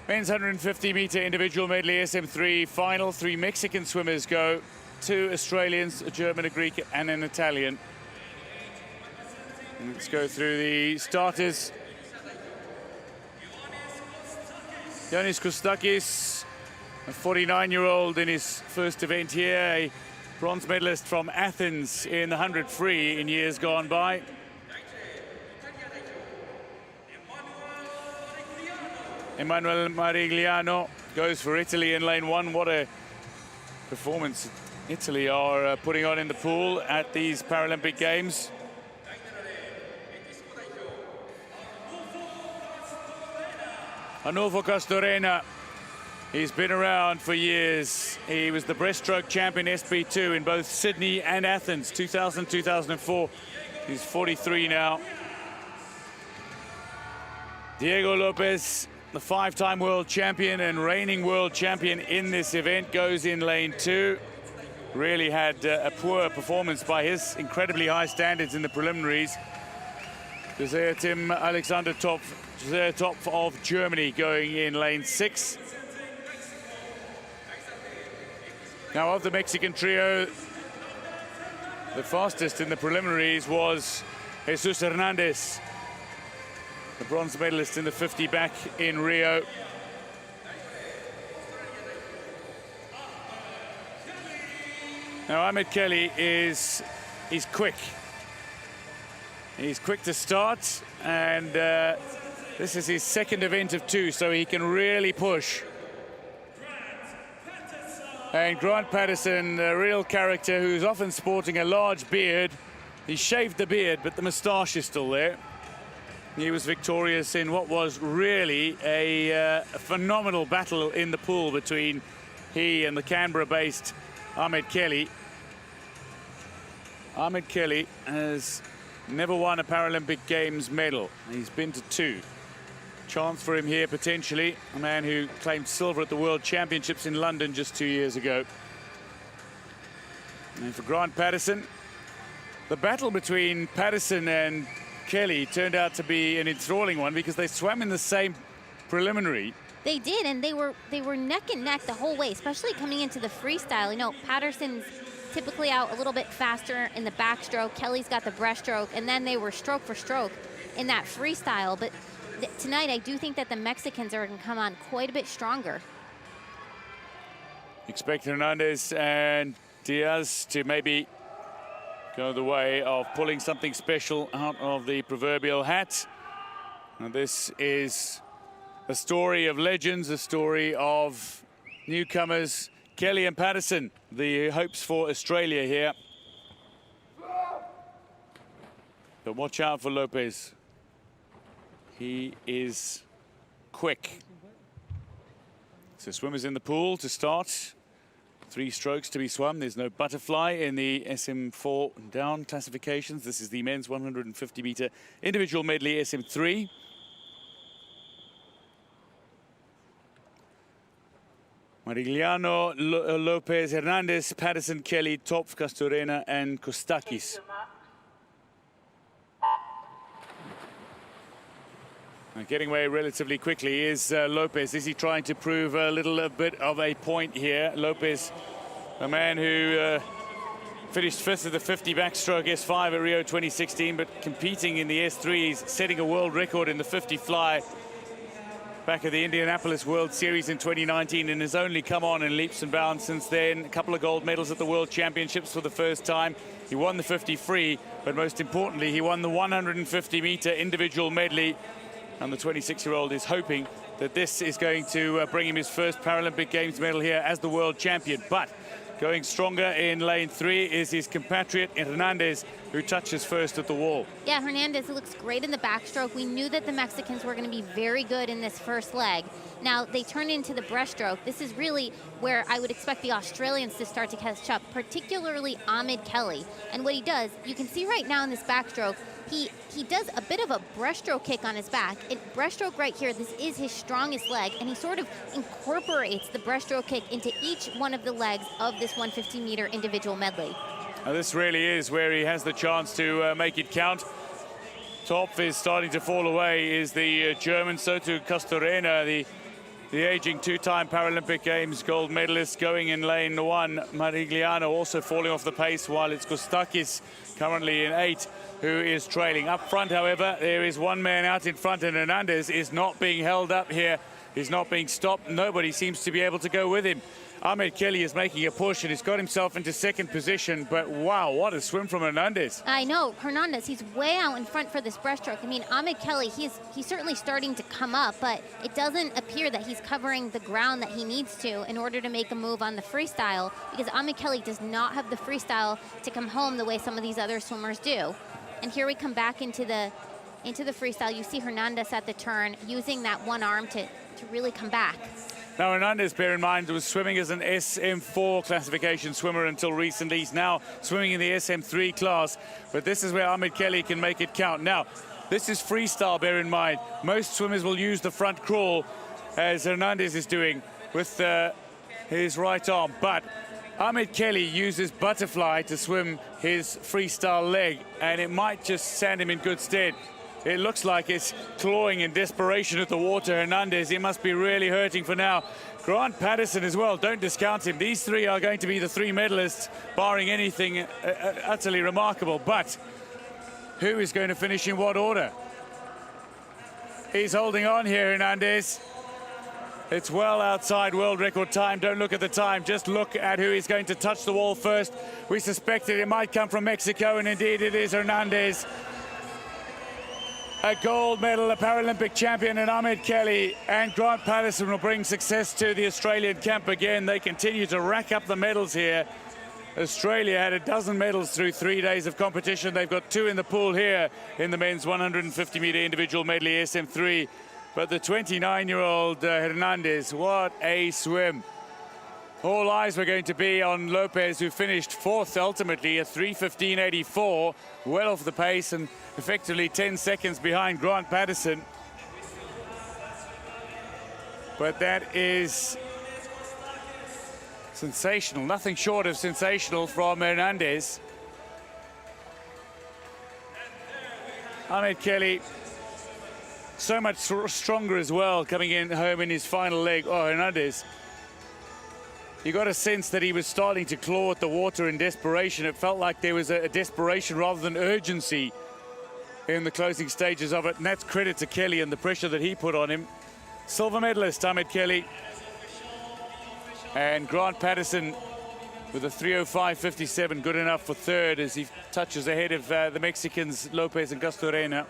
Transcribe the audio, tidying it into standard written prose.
Men's 150-meter individual medley SM3 final. 3 Mexican swimmers go, 2 Australians, a German, a Greek, and an Italian. And let's go through the starters. Ioannis Kustakis, a 49-year-old in his first event here, a bronze medalist from Athens in the 100 free in years gone by. Emmanuele Marigliano goes for Italy in lane 1. What a performance Italy are putting on in the pool at these Paralympic Games. Arnulfo Castorena, he's been around for years. He was the breaststroke champion SP2 in both Sydney and Athens, 2000, 2004. He's 43 now. Diego Lopez, the 5-time world champion and reigning world champion in this event, goes in lane 2. Really had a poor performance by his incredibly high standards in the preliminaries. Josia Tim Alexander Topf of Germany going in lane 6. Now, of the Mexican trio, the fastest in the preliminaries was Jesus Hernandez, the bronze medalist in the 50 back in Rio. Now, Ahmed Kelly he's quick. He's quick to start, and this is his second event of 2, so he can really push. And Grant Patterson, a real character who's often sporting a large beard. He shaved the beard, but the moustache is still there. He was victorious in what was really a phenomenal battle in the pool between he and the Canberra-based Ahmed Kelly. Ahmed Kelly has never won a Paralympic Games medal. He's been to 2. Chance for him here, potentially. A man who claimed silver at the World Championships in London just 2 years ago. And for Grant Patterson, the battle between Patterson and Kelly turned out to be an enthralling one because they swam in the same preliminary. They did, and they were neck and neck the whole way, especially coming into the freestyle. You know, Patterson's typically out a little bit faster in the backstroke. Kelly's got the breaststroke, and then they were stroke for stroke in that freestyle. But tonight, I do think that the Mexicans are going to come on quite a bit stronger. Expect Hernandez and DIAZ to maybe go the way of pulling something special out of the proverbial hat. And this is a story of legends, a story of newcomers. Kelly and Patterson, the hopes for Australia here. But watch out for Lopez. He is quick. So swimmers in the pool to start. 3 strokes to be swum. There's no butterfly in the SM4 down classifications. This is the men's 150-meter individual medley SM3. Marigliano, Lopez, Hernandez, Patterson, Kelly, Topf, Castorena, and Kustakis. Getting away relatively quickly is Lopez. Is he trying to prove a little bit of a point here? Lopez, a man who finished 5th at the 50 backstroke S5 at Rio 2016, but competing in the S3s, setting a world record in the 50 fly back at the Indianapolis World Series in 2019, and has only come on in leaps and bounds since then. A couple of gold medals at the World Championships for the first time. He won the 50 free, but most importantly, he won the 150-meter individual medley. And the 26-year-old is hoping that this is going to bring him his first Paralympic Games medal here as the world champion. But going stronger in lane 3 is his compatriot Hernandez, who touches first at the wall. Yeah, Hernandez looks great in the backstroke. We knew that the Mexicans were going to be very good in this first leg. Now, they turn into the breaststroke. This is really where I would expect the Australians to start to catch up, particularly Ahmed Kelly. And what he does, you can see right now in this backstroke, he does a bit of a breaststroke kick on his back. Breaststroke right here, this is his strongest leg, and he sort of incorporates the breaststroke kick into each one of the legs of this 150-meter individual medley. Now, this really is where he has the chance to make it count. Topf is starting to fall away, is the German. So too Castorena, the The aging two-time Paralympic Games gold medalist going in lane 1. Marigliano also falling off the pace, while it's Kustakis currently in 8 who is trailing. Up front, however, there is one man out in front, and Hernandez is not being held up here. He's not being stopped. Nobody seems to be able to go with him. Ahmed Kelly is making a push, and he's got himself into second position. But wow, what a swim from Hernandez. I know, Hernandez, he's way out in front for this breaststroke. I mean, Ahmed Kelly, he's certainly starting to come up, but it doesn't appear that he's covering the ground that he needs to in order to make a move on the freestyle, because Ahmed Kelly does not have the freestyle to come home the way some of these other swimmers do. And here we come back into the freestyle. You see Hernandez at the turn using that one arm to really come back. Now, Hernandez, bear in mind, was swimming as an SM4 classification swimmer until recently. He's now swimming in the SM3 class, but this is where Ahmed Kelly can make it count. Now, this is freestyle, bear in mind. Most swimmers will use the front crawl, as Hernandez is doing with his right arm, but Ahmed Kelly uses butterfly to swim his freestyle leg, and it might just stand him in good stead. It looks like it's clawing in desperation at the water. Hernandez, he must be really hurting for now. Grant Patterson as well, don't discount him. These three are going to be the three medalists, barring anything utterly remarkable. But who is going to finish in what order? He's holding on here, Hernandez. It's well outside world record time. Don't look at the time, just look at who is going to touch the wall first. We suspected it might come from Mexico, and indeed it is Hernandez. A gold medal, a Paralympic champion in Ahmed Kelly, and Grant Patterson will bring success to the Australian camp again. They continue to rack up the medals here. Australia had a dozen medals through 3 days of competition. They've got 2 in the pool here in the men's 150-meter individual medley SM3. But the 29-year-old Hernandez, what a swim. All eyes were going to be on Lopez, who finished 4th ultimately at 3:15.84, well off the pace and effectively 10 seconds behind Grant Patterson. But that is sensational, nothing short of sensational from Hernandez. Ahmed Kelly, so much stronger as well, coming in home in his final leg. Oh, Hernandez. You got a sense that he was starting to claw at the water in desperation. It felt like there was a desperation rather than urgency in the closing stages of it, and that's credit to Kelly and the pressure that he put on him. Silver medalist Ahmed Kelly, and Grant Patterson with a 3:05.57, good enough for 3rd as he touches ahead of the Mexicans Lopez and Castorena.